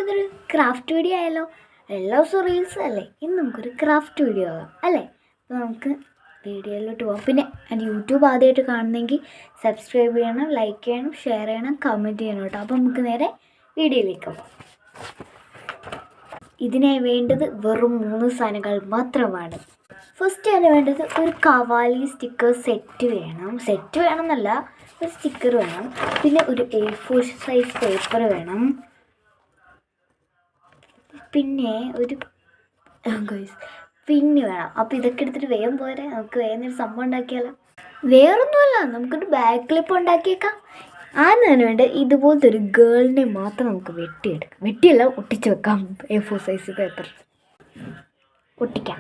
നമുക്കിന്നൊരു craft video ആയാലോ? എല്ലാ ദിവസവും റീൽസ് അല്ലേ, ഇന്ന് നമുക്കൊരു ക്രാഫ്റ്റ് വീഡിയോ ആകാം അല്ലേ? അപ്പോൾ നമുക്ക് വീഡിയോയിലോട്ട് പോകാം. പിന്നെ എൻ്റെ യൂട്യൂബ് ആദ്യമായിട്ട് കാണുന്നെങ്കിൽ സബ്സ്ക്രൈബ് ചെയ്യണം, ലൈക്ക് ചെയ്യണം, ഷെയർ ചെയ്യണം, കമൻറ്റ് ചെയ്യണം കേട്ടോ. അപ്പോൾ നമുക്ക് നേരെ വീഡിയോയിലേക്ക് പോകാം. ഇതിനായി വേണ്ടത് വെറും 3 സാധനങ്ങൾ മാത്രമാണ്. ഫസ്റ്റ് തന്നെ വേണ്ടത് ഒരു കവാലി സ്റ്റിക്കർ സെറ്റ് വേണമെന്നല്ല, ഒരു സ്റ്റിക്കർ വേണം. പിന്നെ ഒരു A4 സൈസ് പേപ്പർ വേണം. പിന്നെ ഒരു പിന്ന് വേണം. അപ്പോൾ ഇതൊക്കെ എടുത്തിട്ട് വേഗം പോരെ, നമുക്ക് വേഗം ഒരു സംഭവം ഉണ്ടാക്കിയാലോ. വേറൊന്നുമല്ല, നമുക്കൊരു ബാക്ക് ക്ലിപ്പ് ഉണ്ടാക്കിയേക്കാം. ആദ്യം തന്നെ വേണ്ട ഇതുപോലത്തെ ഒരു ഗേളിനെ മാത്രം നമുക്ക് വെട്ടിയല്ല ഒട്ടിച്ച് വെക്കാം. A4 size paper ഒട്ടിക്കാം.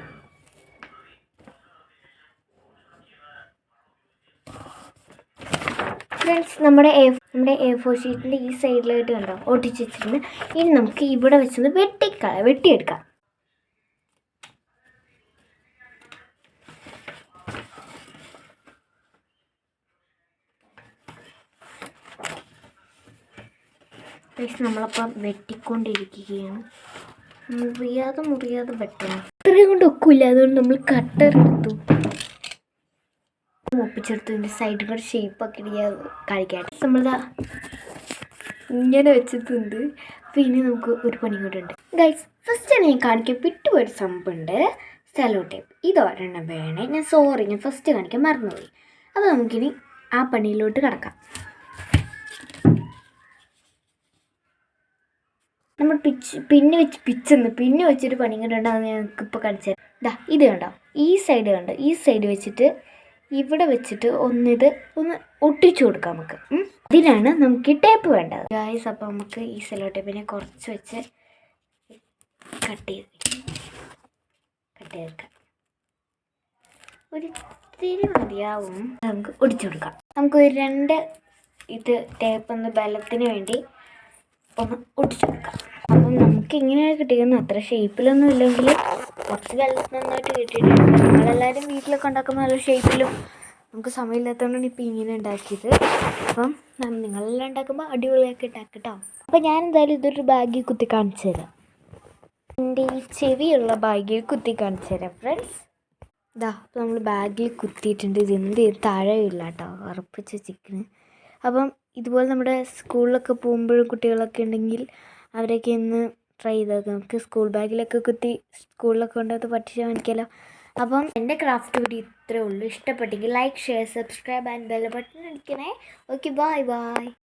ഫ്രണ്ട്സ്, നമ്മുടെ A4 ഷീറ്റിൻ്റെ ഈ സൈഡിലായിട്ട് കണ്ടോ ഒട്ടിച്ച് വെച്ചിട്ടുണ്ട്. ഇനി നമുക്ക് ഇവിടെ വെച്ചൊന്ന് വെട്ടിയെടുക്കാം. നമ്മളപ്പം വെട്ടിക്കൊണ്ടിരിക്കുകയാണ്. മുറിയാതെ വെട്ടണം. ഇത്രയും കൊണ്ട് ഒക്കില്ല, അതുകൊണ്ട് നമ്മൾ കട്ടർ എടുത്തു ഒപ്പിച്ചെടുത്തു. ഇതിൻ്റെ സൈഡിൽ കൂടെ ഷേപ്പൊക്കെ കഴിക്കാട്ടെ. നമ്മളിതാ ഇങ്ങനെ വെച്ചിട്ടുണ്ട്. പിന്നെ നമുക്ക് ഒരു പണി കൂടെ ഉണ്ട് ഗൈസ്. ഫസ്റ്റ് ഞാൻ കാണിക്കാൻ വിട്ടുപോയൊരു സംഭവമുണ്ട്, സെല്ലോ ടേപ്പ്. ഇതൊരെണ്ണം വേണേ. ഞാൻ ഫസ്റ്റ് കാണിക്കാൻ മറന്നുപോയി. അപ്പോൾ നമുക്കിനി ആ പണിയിലോട്ട് കിടക്കാം. നമ്മൾ പിന്നെ വെച്ചൊരു പണി കണ്ടുണ്ട്. അത് ഞങ്ങൾക്കിപ്പോൾ കാണിച്ചു തരാം. ഇത് കണ്ടോ, ഈ സൈഡ് വെച്ചിട്ട് ഇവിടെ വെച്ചിട്ട് ഒന്ന് ഒട്ടിച്ചു കൊടുക്കാം നമുക്ക്. ഇതിനാണ് നമുക്ക് ടേപ്പ് വേണ്ടത് ഗായ്സ്. അപ്പോൾ നമുക്ക് ഈ സെല്ലോ ടേപ്പിനെ കുറച്ച് വെച്ച് കട്ട് ചെയ്തെടുക്കാം. ഒരു ഇത്തിരി മതിയാവും. നമുക്ക് ഒടിച്ചു കൊടുക്കാം. നമുക്ക് 2 ടേപ്പ് ഒന്ന് ബലത്തിന് വേണ്ടി ഒന്ന് ഒടിച്ചു കൊടുക്കാം. അപ്പം നമുക്ക് ഇങ്ങനെയാണ് കിട്ടിയത്. അത്ര ഷേപ്പിലൊന്നും ഇല്ലെങ്കിൽ കുറച്ച് നന്നായിട്ട് കിട്ടിയിട്ടുണ്ട്. നമ്മളെല്ലാവരും വീട്ടിലൊക്കെ ഉണ്ടാക്കുമ്പോൾ നല്ല ഷേപ്പിലും നമുക്ക് സമയമില്ലാത്തതുകൊണ്ടാണ് ഇപ്പോൾ ഇങ്ങനെ ഉണ്ടാക്കിയത്. അപ്പം നിങ്ങളെല്ലാം ഉണ്ടാക്കുമ്പോൾ അടിപൊളിയാക്കി ഉണ്ടാക്കട്ടോ. അപ്പം ഞാൻ എന്തായാലും ഇതൊരു ബാഗിൽ കുത്തി കാണിച്ചു തരാം. എൻ്റെ ഈ ചെവിയുള്ള ബാഗിൽ കുത്തി കാണിച്ചു തരാം ഫ്രണ്ട്സ്. അപ്പോൾ നമ്മൾ ബാഗിൽ കുത്തിയിട്ടുണ്ട്. ഇത് താഴെയില്ല കേട്ടോ, ഉറപ്പിച്ച് വെച്ചിരിക്കുന്നത്. അപ്പം ഇതുപോലെ നമ്മുടെ സ്കൂളിലൊക്കെ പോകുമ്പോഴും കുട്ടികളൊക്കെ ഉണ്ടെങ്കിൽ അവരൊക്കെ ഇന്ന് ട്രൈ ചെയ്തത് നമുക്ക് സ്കൂൾ ബാഗിലൊക്കെ കുത്തി സ്കൂളിലൊക്കെ കൊണ്ടത് പഠിച്ച് കാണിക്കാമല്ലോ. അപ്പം എൻ്റെ ക്രാഫ്റ്റ് വീഡിയോ ഇത്രയേ ഉള്ളൂ. ഇഷ്ടപ്പെട്ടെങ്കിൽ like, share, subscribe and bell button അടിക്കണേ. Okay, by.